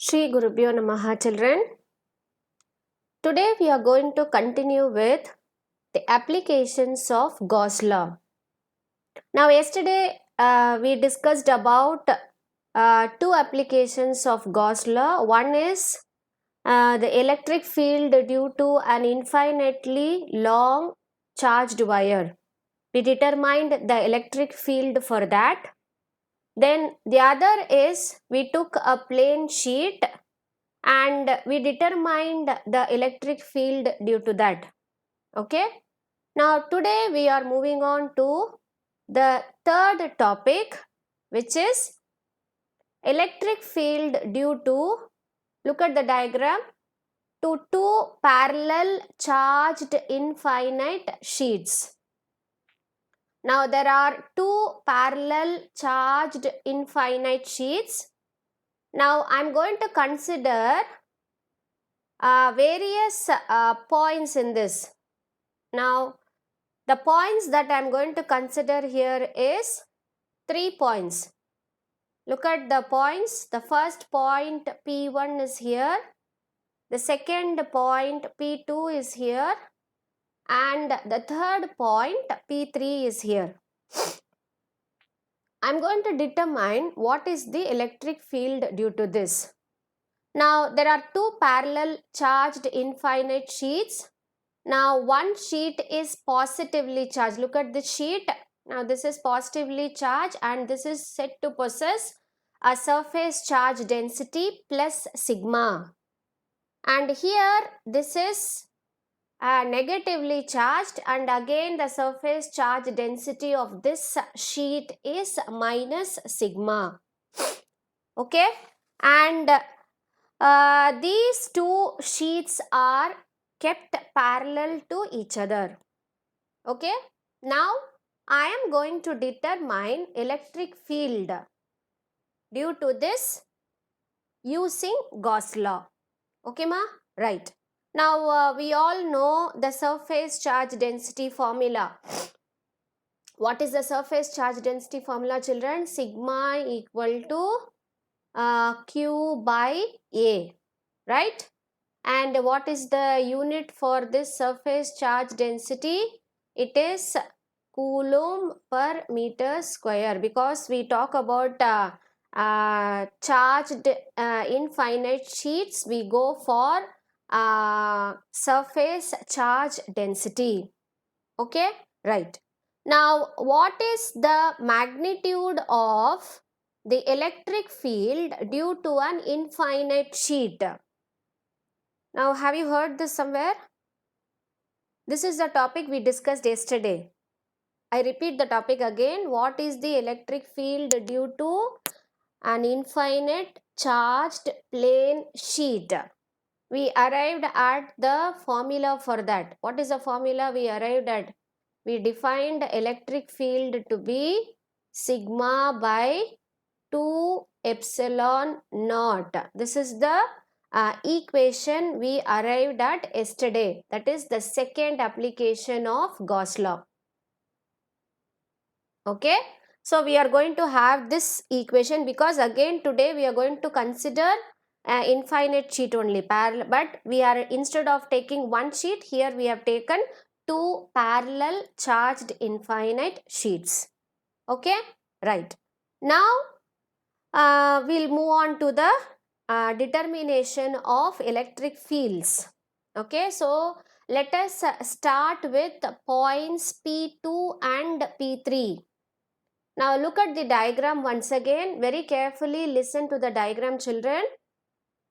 Shri Gurubhyo Namaha, children. Today we are going to continue with the applications of Gauss law. Now, yesterday we discussed about two applications of Gauss law. One is the electric field due to an infinitely long charged wire. We determined the electric field for that. Then the other is we took a plane sheet and we determined the electric field due to that. Okay, now today we are moving on to the third topic, which is electric field due to, look at the diagram, to two parallel charged infinite sheets. Now there are two parallel charged infinite sheets. Now I am going to consider various points in this. Now the points that I am going to consider here is 3 points. Look at the points. The first point P1 is here. The second point P2 is here. And the third point P3 is here. I am going to determine what is the electric field due to this. Now there are two parallel charged infinite sheets. Now one sheet is positively charged. Look at the sheet. Now this is positively charged and this is said to possess a surface charge density plus sigma. And here this is negatively charged and again the surface charge density of this sheet is minus sigma. Okay, and these two sheets are kept parallel to each other. Okay, now I am going to determine electric field due to this using Gauss law. Okay ma, right. Now we all know the surface charge density formula. What is the surface charge density formula, children? Sigma equal to Q by A, right? And what is the unit for this surface charge density? It is Coulomb per meter square, because we talk about charged infinite sheets, we go for surface charge density. Okay, right. Now what is the magnitude of the electric field due to an infinite sheet? Now have you heard this somewhere? This is the topic we discussed yesterday. I repeat the topic again. What is the electric field due to an infinite charged plane sheet? We arrived at the formula for that. What is the formula we arrived at? We defined electric field to be sigma by 2 epsilon naught. This is the equation we arrived at yesterday. That is the second application of Gauss law. Okay, so we are going to have this equation because again today we are going to consider infinite sheet only, but we are, instead of taking one sheet, here we have taken two parallel charged infinite sheets. Okay, right. Now we'll move on to the determination of electric fields. Okay, so let us start with points P2 and P3. Now look at the diagram once again. Very carefully listen to the diagram, children.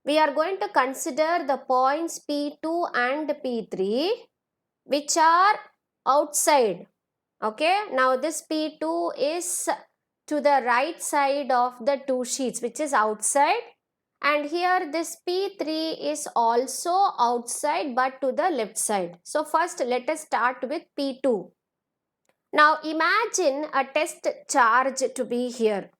We are going to consider the points P2 and P3 which are outside. Okay, now this P2 is to the right side of the two sheets, which is outside, and here this P3 is also outside but to the left side. So first let us start with P2. Now imagine a test charge to be here.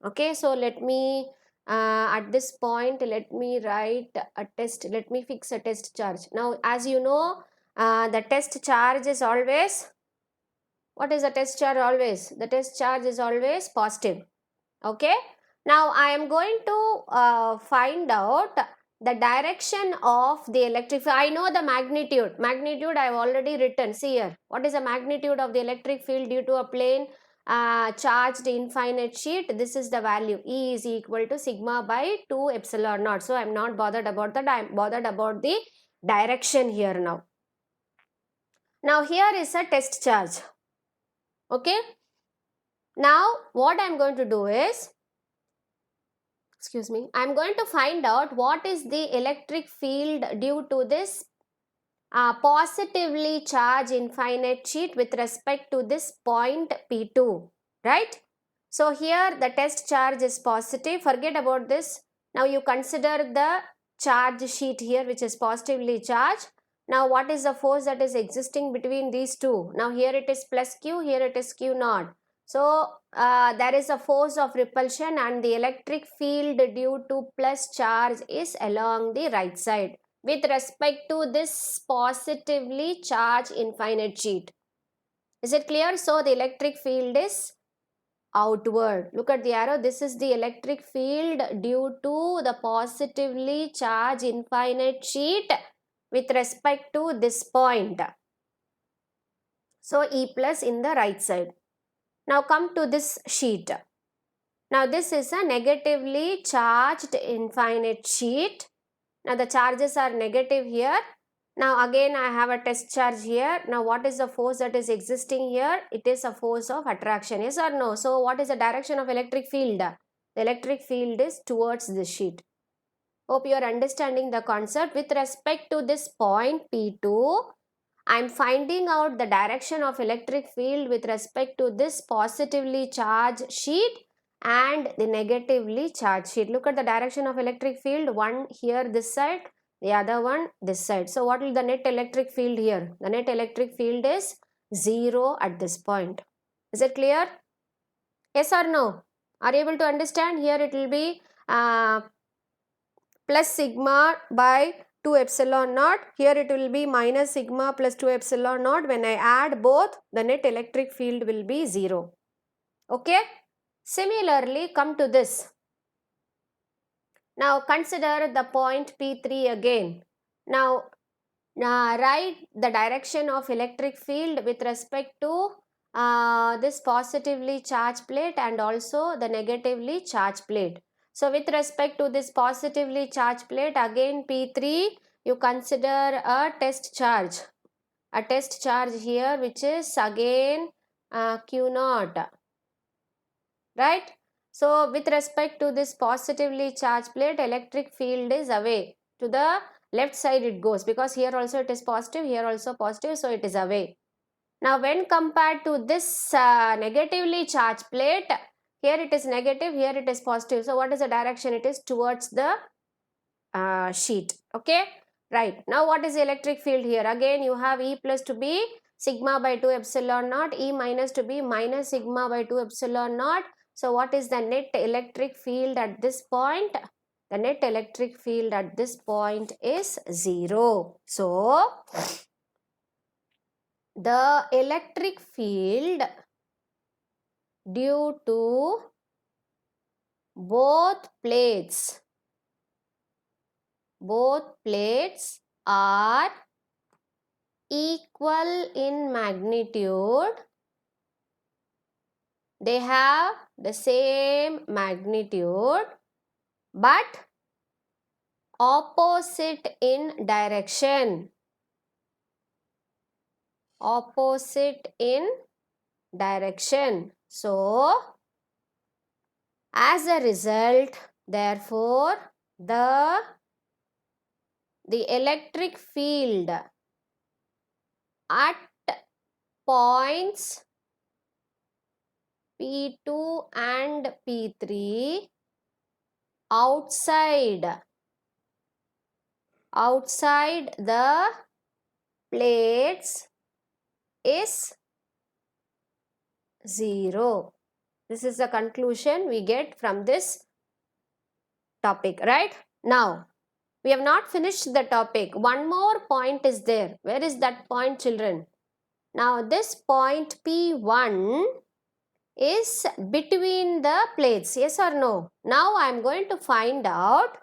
Okay, so let me at this point let me write a test, let me fix a test charge. Now as you know, the test charge is always, what is the test charge always? The test charge is always positive. Okay, Now I am going to find out the direction of the electric field. I know the magnitude. Magnitude I have already written. See here. What is the magnitude of the electric field due to a plane charged infinite sheet? This is the value. E is equal to sigma by 2 epsilon naught. So I am not bothered about that. I am bothered about the direction here now. Now here is a test charge. Okay. Now what I am going to do is, excuse me, I am going to find out what is the electric field due to this positively charged infinite sheet with respect to this point P2, right? So here the test charge is positive. Forget about this. Now you consider the charge sheet here which is positively charged. Now what is the force that is existing between these two? Now here it is plus Q, here it is Q naught. So there is a force of repulsion and the electric field due to plus charge is along the right side with respect to this positively charged infinite sheet. Is it clear? So the electric field is outward. Look at the arrow. This is the electric field due to the positively charged infinite sheet with respect to this point. So E plus in the right side. Now come to this sheet. Now this is a negatively charged infinite sheet. Now the charges are negative here. Now again I have a test charge here. Now what is the force that is existing here? It is a force of attraction, yes or no? So what is the direction of electric field? The electric field is towards this sheet. Hope you are understanding the concept. With respect to this point P2, I am finding out the direction of electric field with respect to this positively charged sheet and the negatively charged sheet. Look at the direction of electric field. One here this side, the other one this side. So what will the net electric field here? The net electric field is 0 at this point. Is it clear? Yes or no? Are you able to understand? Here it will be plus sigma by 2 epsilon naught. Here it will be minus sigma plus 2 epsilon naught. When I add both, the net electric field will be 0. Okay. Similarly, come to this. Now consider the point P3 again. Now write the direction of electric field with respect to this positively charged plate and also the negatively charged plate. So with respect to this positively charged plate, again P3, you consider a test charge. A test charge here which is again Q naught. Right? So with respect to this positively charged plate, electric field is away. To the left side it goes because here also it is positive, here also positive, so it is away. Now when compared to this negatively charged plate, here it is negative, here it is positive. So what is the direction? It is towards the sheet. Okay, right. Now what is the electric field here? Again you have E plus to be sigma by 2 epsilon naught, E minus to be minus sigma by 2 epsilon naught. So what is the net electric field at this point? The net electric field at this point is 0. So the electric field due to both plates are equal in magnitude. They have the same magnitude but opposite in direction. Opposite in direction. So as a result, therefore the electric field at points P2 and P3 outside the plates is 0. This is the conclusion we get from this topic, right? Now, we have not finished the topic. One more point is there. Where is that point, children? Now, this point P1 is between the plates, yes or no? Now I am going to find out.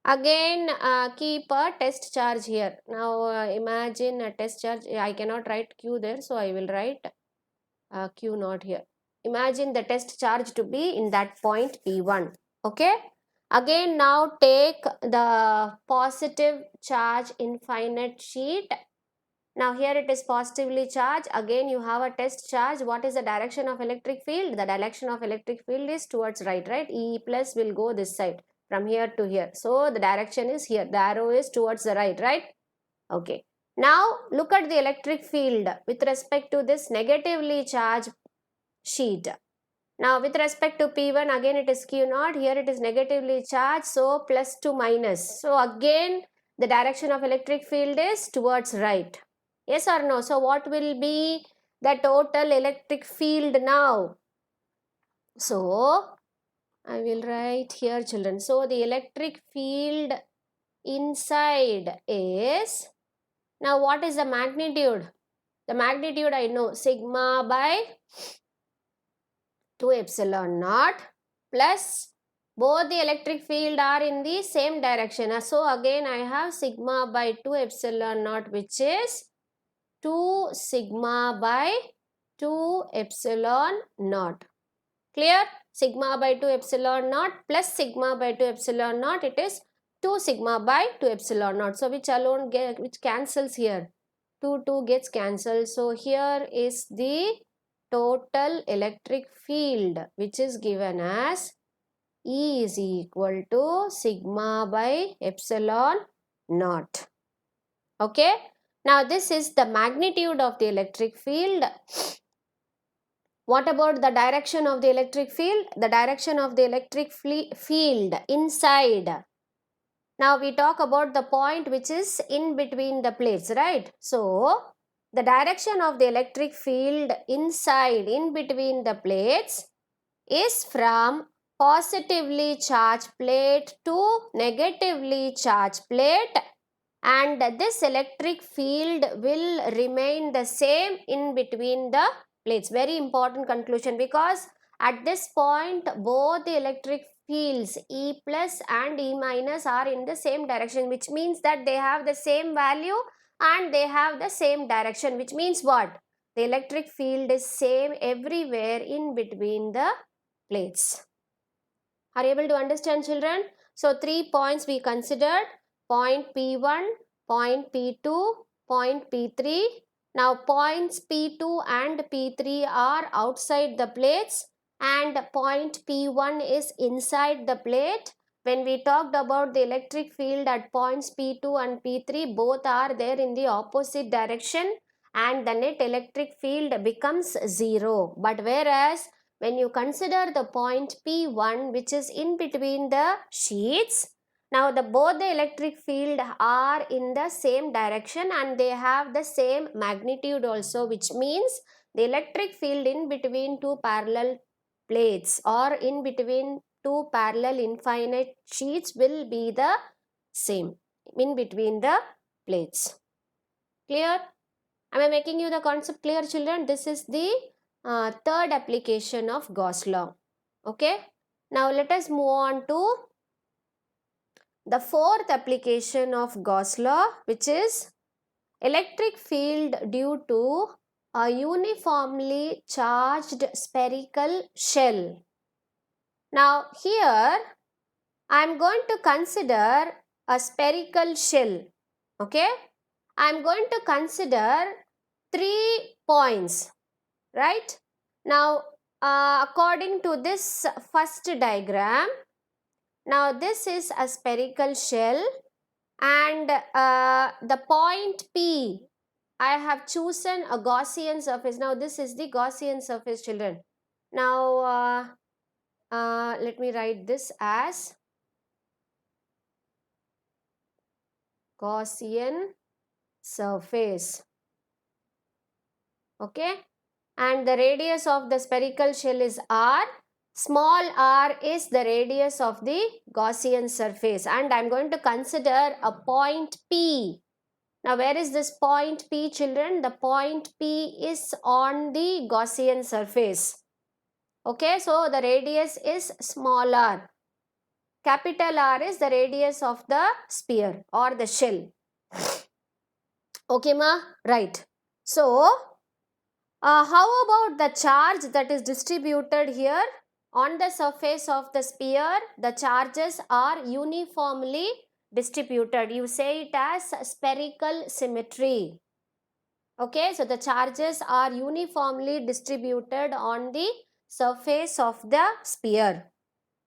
Again, keep a test charge here. Now imagine a test charge. I cannot write Q there, so I will write Q not here. Imagine the test charge to be in that point P1. Okay. Again, now take the positive charge infinite sheet. Now here it is positively charged. Again you have a test charge. What is the direction of electric field? The direction of electric field is towards right, right? E plus will go this side from here to here. So the direction is here. The arrow is towards the right, right? Okay. Now look at the electric field with respect to this negatively charged sheet. Now with respect to P1, again it is Q naught. Here it is negatively charged. So plus to minus. So again the direction of electric field is towards right. Yes or no? So what will be the total electric field now? So I will write here, children. So the electric field inside is, now what is the magnitude? The magnitude I know, sigma by 2 epsilon naught plus both the electric field are in the same direction. So again I have sigma by 2 epsilon naught, which is 2 sigma by 2 epsilon naught. Clear? Sigma by 2 epsilon naught plus sigma by 2 epsilon naught, it is 2 sigma by 2 epsilon naught. So which alone which cancels here? 2 gets cancelled. So here is the total electric field, which is given as E is equal to sigma by epsilon naught. Okay. Now this is the magnitude of the electric field. What about the direction of the electric field? The direction of the electric field inside. Now we talk about the point which is in between the plates, right? So the direction of the electric field inside, in between the plates, is from positively charged plate to negatively charged plate, and this electric field will remain the same in between the plates. Very important conclusion, because at this point both the electric fields E plus and E minus are in the same direction, which means that they have the same value and they have the same direction, which means what? The electric field is same everywhere in between the plates. Are you able to understand, children? So 3 points we considered: point P1, point P2, point P3. Now points P2 and P3 are outside the plates and point P1 is inside the plate. When we talked about the electric field at points P2 and P3, both are there in the opposite direction and the net electric field becomes 0. But whereas when you consider the point P1, which is in between the sheets, now both the electric field are in the same direction and they have the same magnitude also, which means the electric field in between two parallel plates or in between two parallel infinite sheets will be the same in between the plates. Clear? Am I making you the concept clear, children? This is the third application of Gauss law. Okay. Now let us move on to the fourth application of Gauss law, which is electric field due to a uniformly charged spherical shell. Now here I am going to consider a spherical shell. Okay. I am going to consider 3 points, right? Now according to this first diagram, now this is a spherical shell and the point P, I have chosen a Gaussian surface. Now this is the Gaussian surface, children. Now let me write this as Gaussian surface. Okay. And the radius of the spherical shell is r. Small r is the radius of the Gaussian surface, and I am going to consider a point P. Now where is this point P, children? The point P is on the Gaussian surface. Okay, so the radius is small r. Capital R is the radius of the sphere or the shell. Okay, ma? Right. So, how about the charge that is distributed here? On the surface of the sphere, the charges are uniformly distributed. You say it as spherical symmetry. Okay, so the charges are uniformly distributed on the surface of the sphere.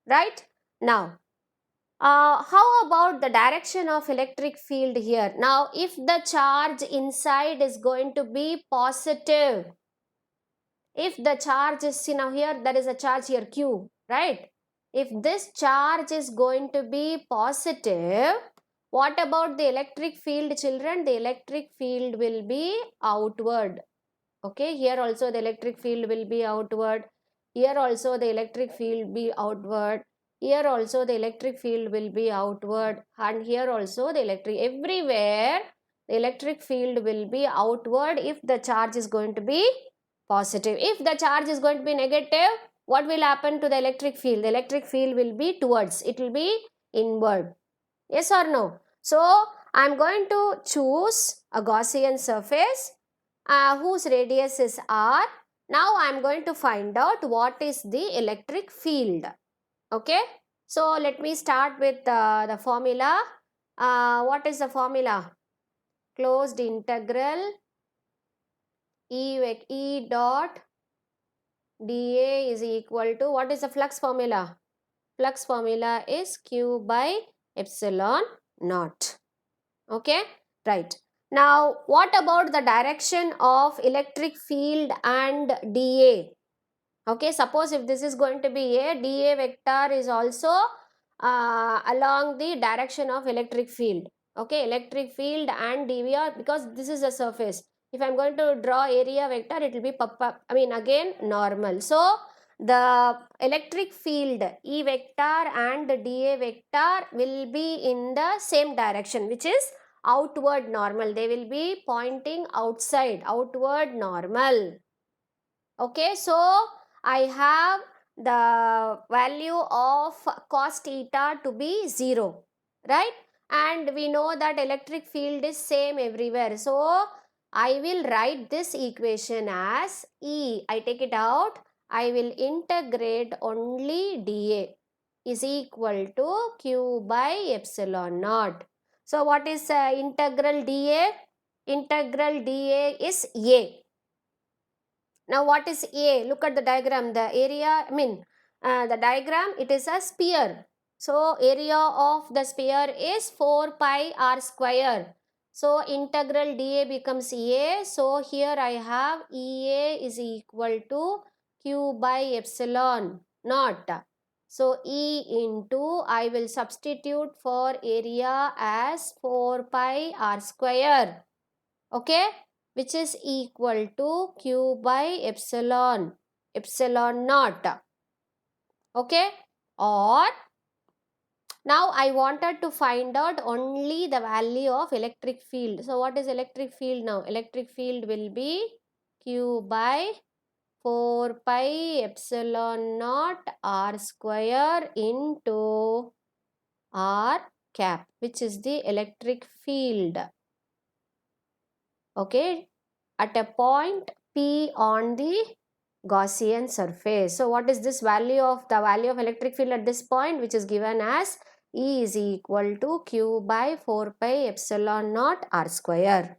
Right? Now, how about the direction of electric field here? Now, if the charge inside is going to be positive, if the charge is, see now here there is a charge here Q, right? If this charge is going to be positive, what about the electric field, children? The electric field will be outward. Okay, here also the electric field will be outward. Here also the electric field be outward. Here also the electric field will be outward, and here also the electric, everywhere the electric field will be outward if the charge is going to be positive. If the charge is going to be negative, what will happen to the electric field? The electric field will be towards, it will be inward. Yes or no? So I am going to choose a Gaussian surface whose radius is r. Now I am going to find out what is the electric field. Okay, so let me start with the formula. What is the formula? Closed integral E dot dA is equal to, what is the flux formula? Flux formula is Q by epsilon naught. Okay, right. Now, what about the direction of electric field and dA? Okay, suppose if this is going to be a, dA vector is also along the direction of electric field. Okay, electric field and dV, because this is a surface. If I am going to draw area vector, it will be again normal. So, the electric field E vector and dA vector will be in the same direction, which is outward normal. They will be pointing outside, outward normal. Okay, so I have the value of cos theta to be 0, right? And we know that electric field is same everywhere. So I will write this equation as E. I take it out. I will integrate only dA is equal to Q by epsilon naught. So what is integral dA? Integral dA is A. Now what is A? Look at the diagram. The area, the diagram, it is a sphere. So area of the sphere is 4 pi r square. So integral dA becomes A. So here I have EA is equal to Q by epsilon naught. So E into, I will substitute for area as 4 pi r square. Okay, which is equal to Q by epsilon naught. Okay, or now I wanted to find out only the value of electric field. So what is electric field now? Electric field will be Q by 4 pi epsilon naught r square into r cap, which is the electric field. Okay, at a point P on the Gaussian surface. So what is this value of, the value of electric field at this point, which is given as E is equal to Q by 4 pi epsilon naught r square.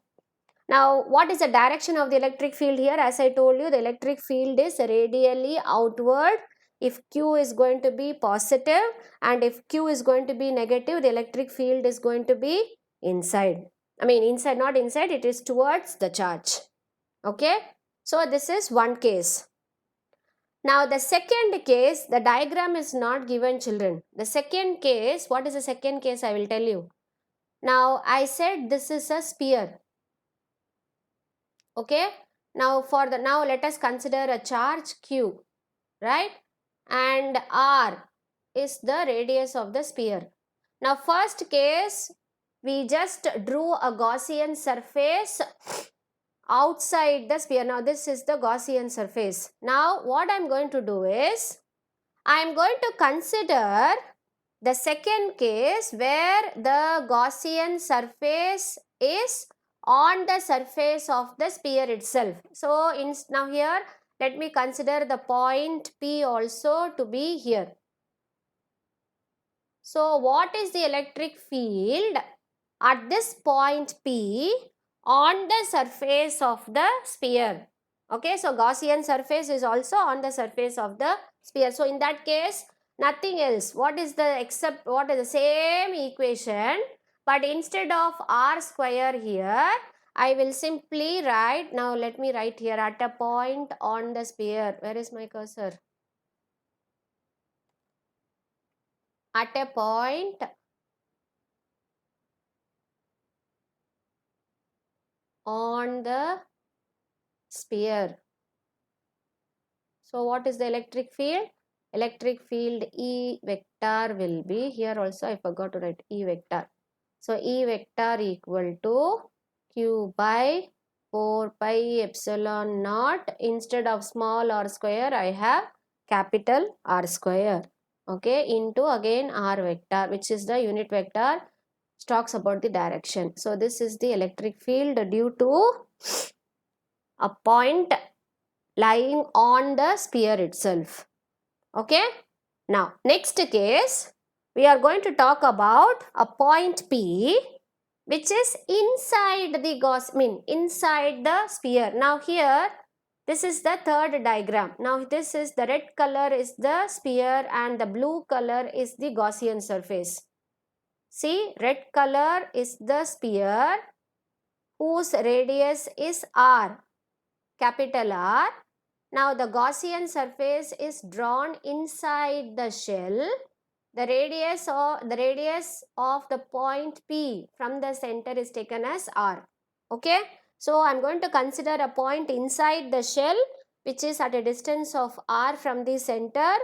Now what is the direction of the electric field here? As I told you, the electric field is radially outward. If Q is going to be positive and if Q is going to be negative, the electric field is going to be inside. Inside, not inside, it is towards the charge. Okay, so this is one case. Now the second case, the diagram is not given, children. The second case, what is the second case? I will tell you. Now I said this is a sphere. Okay, now let us consider a charge Q, right? And R is the radius of the sphere. Now first case, we just drew a Gaussian surface outside the sphere. Now this is the Gaussian surface. Now what I am going to do is, I am going to consider the second case where the Gaussian surface is on the surface of the sphere itself. So now here let me consider the point P also to be here. So what is the electric field at this point P on the surface of the sphere? Okay, so Gaussian surface is also on the surface of the sphere. So in that case, nothing else. What is the same equation, but instead of r square here, I will simply write, now let me write here, at a point on the sphere. Where is my cursor? At a point on the sphere. So what is the electric field? Electric field E vector will be, here also I forgot to write E vector. So E vector equal to Q by 4 pi epsilon naught. Instead of small r square, I have capital R square. Okay, into again R vector, which is the unit vector, talks about the direction. So this is the electric field due to a point lying on the sphere itself. Okay. Now, next case, we are going to talk about a point P which is inside the inside the sphere. Now here, this is the third diagram. Now this is the red color is the sphere and the blue color is the Gaussian surface. See, red color is the sphere whose radius is R, capital R. Now the Gaussian surface is drawn inside the shell. The radius of the point P from the center is taken as R. Okay. So I am going to consider a point inside the shell which is at a distance of R from the center,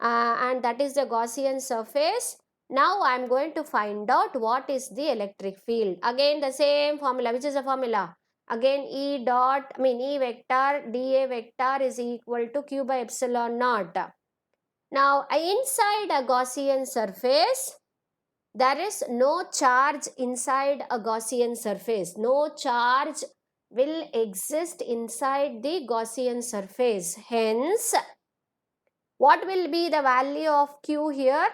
and that is the Gaussian surface. Now I am going to find out what is the electric field. Again the same formula. Which is the formula? Again E vector dA vector is equal to Q by epsilon naught. Now inside a Gaussian surface, there is no charge inside a Gaussian surface. No charge will exist inside the Gaussian surface. Hence, what will be the value of Q here?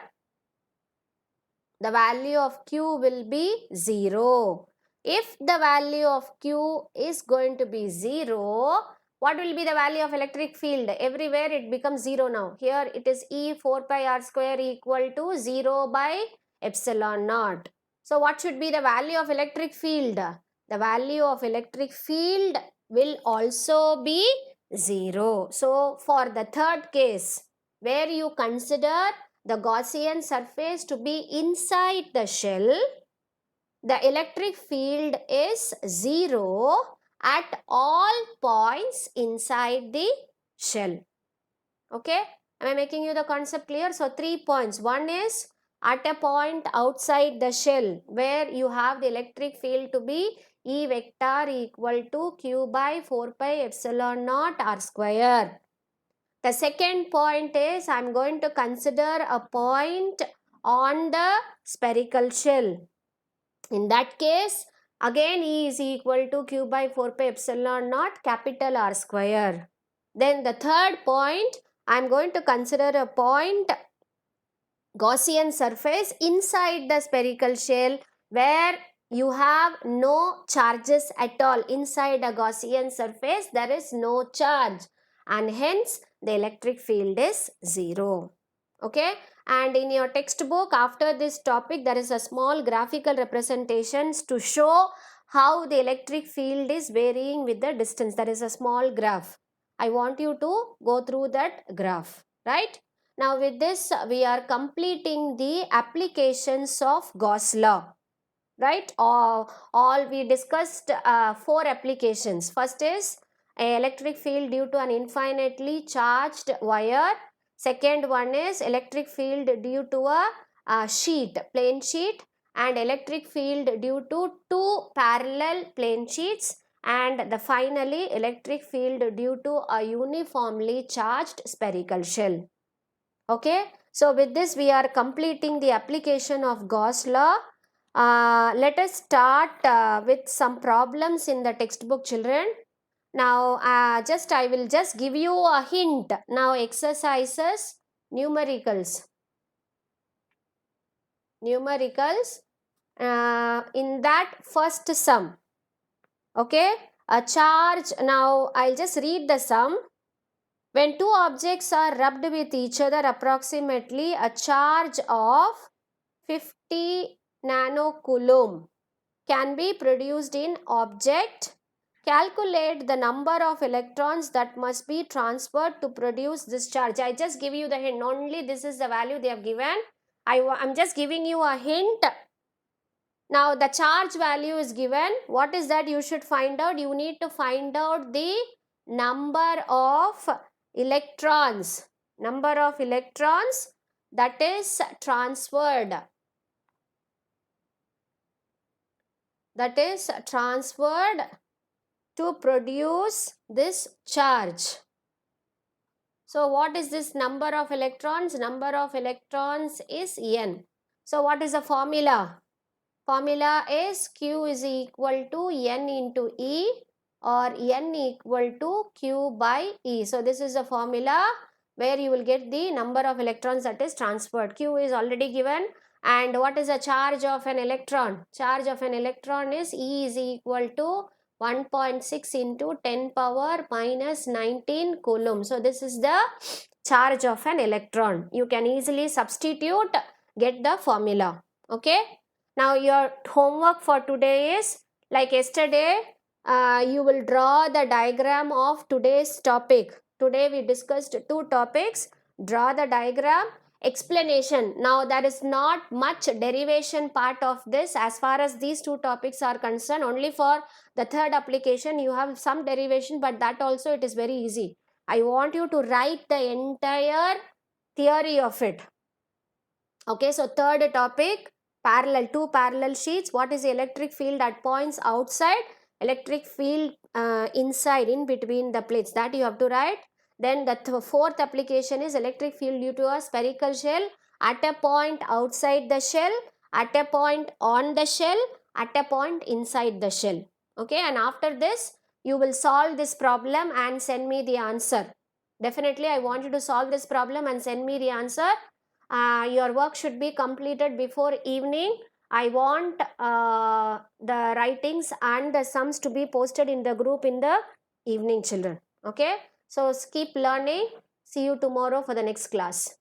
The value of Q will be 0. If the value of Q is going to be 0, what will be the value of electric field? Everywhere it becomes 0 now. Here it is E 4 pi r square equal to 0 by epsilon naught. So what should be the value of electric field? The value of electric field will also be 0. So for the third case, where you consider the Gaussian surface to be inside the shell, the electric field is 0 at all points inside the shell. Okay, am I making you the concept clear? So 3 points. One is at a point outside the shell where you have the electric field to be E vector equal to Q by 4 pi epsilon naught r square. The second point is I am going to consider a point on the spherical shell. In that case, again E is equal to Q by 4 pi epsilon naught capital R square. Then the third point, I am going to consider a point Gaussian surface inside the spherical shell where you have no charges at all. Inside a Gaussian surface, there is no charge, and hence the electric field is 0. Okay, and in your textbook after this topic there is a small graphical representations to show how the electric field is varying with the distance. There is a small graph. I want you to go through that graph, right? Now with this we are completing the applications of Gauss law, right? All we discussed 4 applications. First is electric field due to an infinitely charged wire. Second one is electric field due to a plane sheet, and electric field due to 2 parallel plane sheets. and the finally electric field due to a uniformly charged spherical shell. Okay, so with this we are completing the application of Gauss law. Let us start with some problems in the textbook, children. Now I will just give you a hint. Now exercises, numericals in that first sum. Okay, a charge. Now I'll just read the sum. When two objects are rubbed with each other, approximately a charge of 50 nanocoulomb can be produced in object. Calculate the number of electrons that must be transferred to produce this charge. I just give you the hint. Only this is the value they have given. I'm just giving you a hint. Now the charge value is given. What is that you should find out? You need to find out the number of electrons. Number of electrons that is transferred. That is transferred to produce this charge. So what is this number of electrons? Number of electrons is N. So what is the formula? Formula is Q is equal to N into E, or N equal to Q by E. So this is the formula where you will get the number of electrons that is transferred. Q is already given. And what is the charge of an electron? Charge of an electron is E is equal to 1.6 into 10 power minus 19 coulomb. So this is the charge of an electron. You can easily substitute, get the formula. Okay. Now your homework for today is, like yesterday, you will draw the diagram of today's topic. Today we discussed two topics. Draw the diagram. Explanation. Now there is not much derivation part of this as far as these two topics are concerned. Only for the third application you have some derivation, but that also it is very easy. I want you to write the entire theory of it. Okay, so third topic, two parallel sheets. What is the electric field at points outside, electric field inside, in between the plates, that you have to write. Then the fourth application is electric field due to a spherical shell at a point outside the shell, at a point on the shell, at a point inside the shell. Okay, and after this you will solve this problem and send me the answer. Definitely I want you to solve this problem and send me the answer. Your work should be completed before evening. I want the writings and the sums to be posted in the group in the evening, children. Okay, so keep learning. See you tomorrow for the next class.